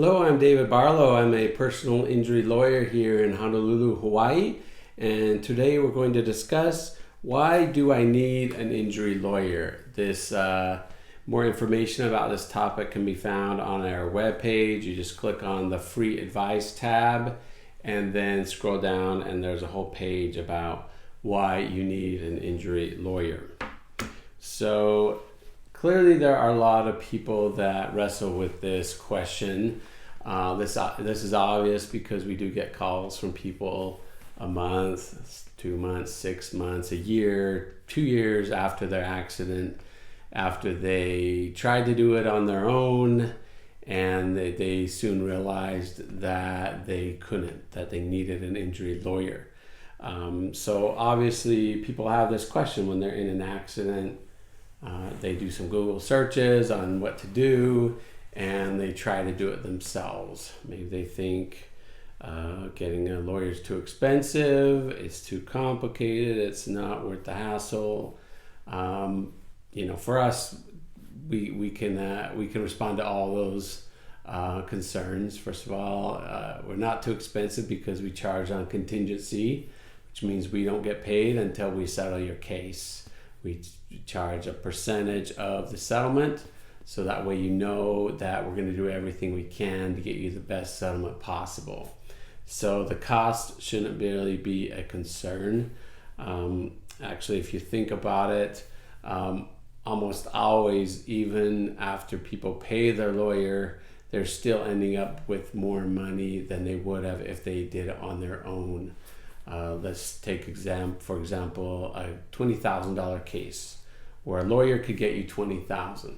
Hello, I'm David Barlow. I'm a personal injury lawyer here in Honolulu, Hawaii. And today we're going to discuss why do I need an injury lawyer? More information about this topic can be found on our webpage. You just click on the free advice tab and then scroll down and there's a whole page about why you need an injury lawyer. So clearly there are a lot of people that wrestle with this question. This is obvious because we do get calls from people a month, 2 months, 6 months, a year, 2 years after their accident, after they tried to do it on their own and they soon realized that they couldn't, that they needed an injury lawyer. So obviously people have this question when they're in an accident. They do some Google searches on what to do and they try to do it themselves. Maybe they think getting a lawyer is too expensive, it's too complicated, it's not worth the hassle. For us, we can respond to all those concerns. First of all, we're not too expensive because we charge on contingency, which means we don't get paid until we settle your case. We charge a percentage of the settlement, so that way you know that we're going to do everything we can to get you the best settlement possible. So the cost shouldn't really be a concern. Actually, if you think about it, almost always, even after people pay their lawyer, they're still ending up with more money than they would have if they did it on their own. Let's take for example, a $20,000 case where a lawyer could get you $20,000.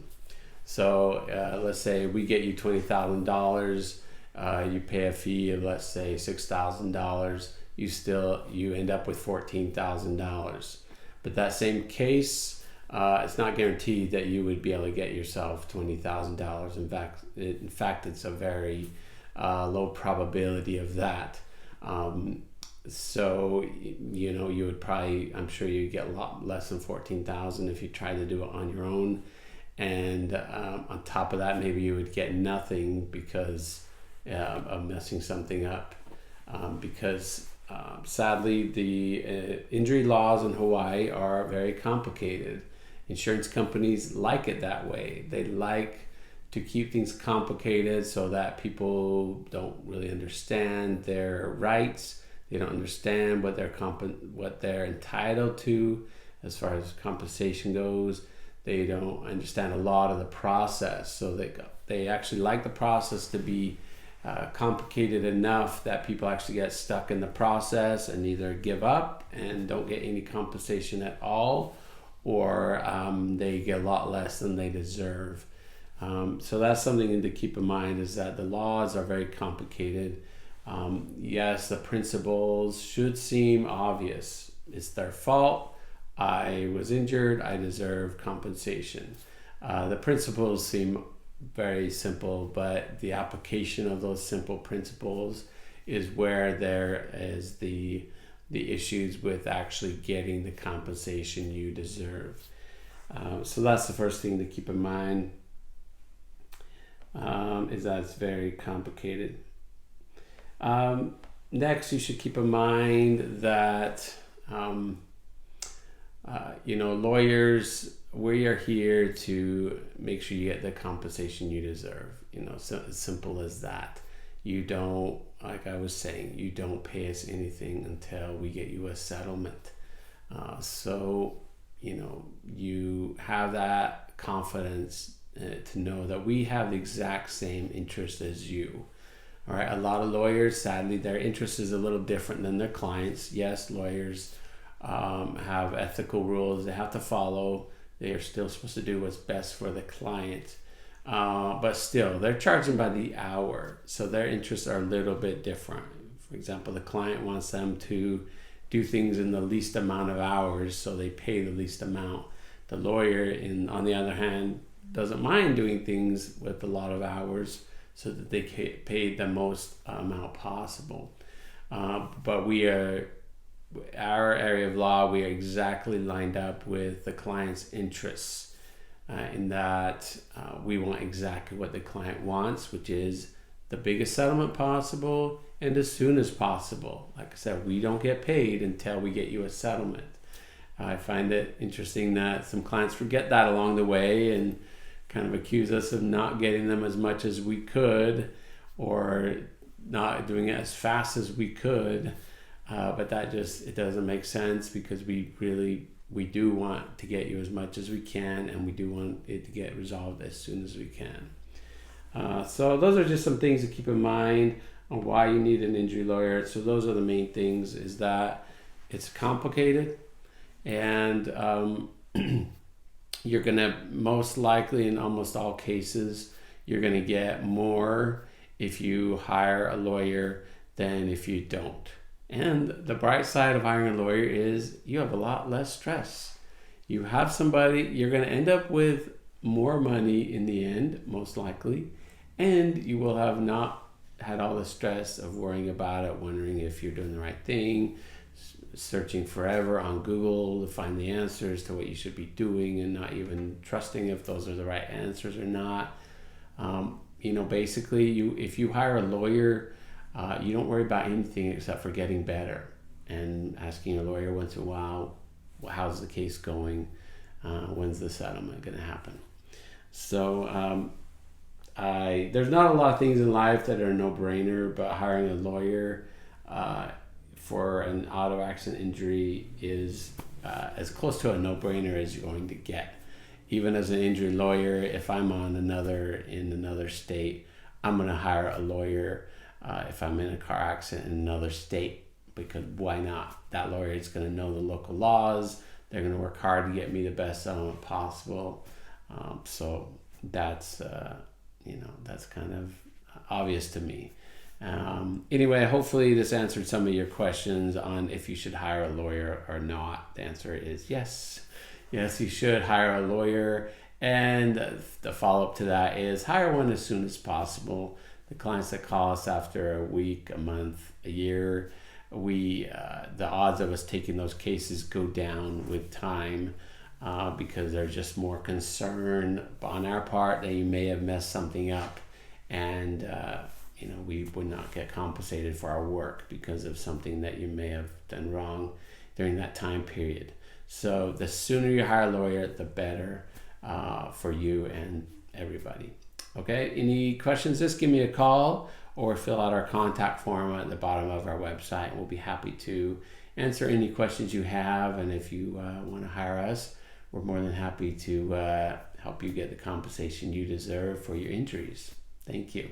So let's say we get you $20,000, you pay a fee of let's say $6,000, you end up with $14,000. But that same case, it's not guaranteed that you would be able to get yourself $20,000. In fact, it's a very low probability of that. So, you would probably, I'm sure you'd get a lot less than $14,000 if you tried to do it on your own. And on top of that, maybe you would get nothing because of messing something up. Sadly, the injury laws in Hawaii are very complicated. Insurance companies like it that way. They like to keep things complicated so that people don't really understand their rights. They don't understand what they're entitled to as far as compensation goes. They don't understand a lot of the process. So they actually like the process to be complicated enough that people actually get stuck in the process and either give up and don't get any compensation at all, or they get a lot less than they deserve. So that's something to keep in mind, is that the laws are very complicated. Yes, the principles should seem obvious. It's their fault. I was injured. I deserve compensation. The principles seem very simple, but the application of those simple principles is where there is the issues with actually getting the compensation you deserve. So that's the first thing to keep in mind, is that it's very complicated. Next, you should keep in mind that lawyers, we are here to make sure you get the compensation you deserve. So as simple as that. You don't, like I was saying, you don't pay us anything until we get you a settlement. So you have that confidence to know that we have the exact same interest as you. All right, a lot of lawyers, sadly, their interest is a little different than their clients. Yes, lawyers have ethical rules they have to follow. They are still supposed to do what's best for the client. But still, they're charging by the hour. So their interests are a little bit different. For example, the client wants them to do things in the least amount of hours, so they pay the least amount. The lawyer, on the other hand, doesn't mind doing things with a lot of hours so that they get paid the most amount possible. But our area of law, we are exactly lined up with the client's interests. in that we want exactly what the client wants, which is the biggest settlement possible and as soon as possible. Like I said, we don't get paid until we get you a settlement. I find it interesting that some clients forget that along the way and kind of accuse us of not getting them as much as we could or not doing it as fast as we could. But that just, it doesn't make sense, because we do want to get you as much as we can, and we do want it to get resolved as soon as we can. So those are just some things to keep in mind on why you need an injury lawyer. So those are the main things, is that it's complicated, and you're gonna, most likely in almost all cases, you're gonna get more if you hire a lawyer than if you don't. And the bright side of hiring a lawyer is you have a lot less stress. You have somebody, you're gonna end up with more money in the end, most likely, and you will have not had all the stress of worrying about it, wondering if you're doing the right thing, searching forever on Google to find the answers to what you should be doing, and not even trusting if those are the right answers or not. Basically, if you hire a lawyer, you don't worry about anything except for getting better and asking your lawyer once in a while, how's the case going? When's the settlement going to happen? So there's not a lot of things in life that are a no-brainer, but hiring a lawyer for an auto accident injury is as close to a no-brainer as you're going to get. Even as an injury lawyer, if I'm in another state, I'm going to hire a lawyer if I'm in a car accident in another state, because why not? That lawyer is going to know the local laws. They're going to work hard to get me the best settlement possible. So that's that's kind of obvious to me. Anyway, hopefully this answered some of your questions on if you should hire a lawyer or not. The answer is yes. Yes, you should hire a lawyer. And the follow-up to that is hire one as soon as possible. The clients that call us after a week, a month, a year, the odds of us taking those cases go down with time, because there's just more concern on our part that you may have messed something up, and we would not get compensated for our work because of something that you may have done wrong during that time period. So the sooner you hire a lawyer, the better for you and everybody. Okay, any questions, just give me a call or fill out our contact form at the bottom of our website. We'll be happy to answer any questions you have. And if you want to hire us, we're more than happy to help you get the compensation you deserve for your injuries. Thank you.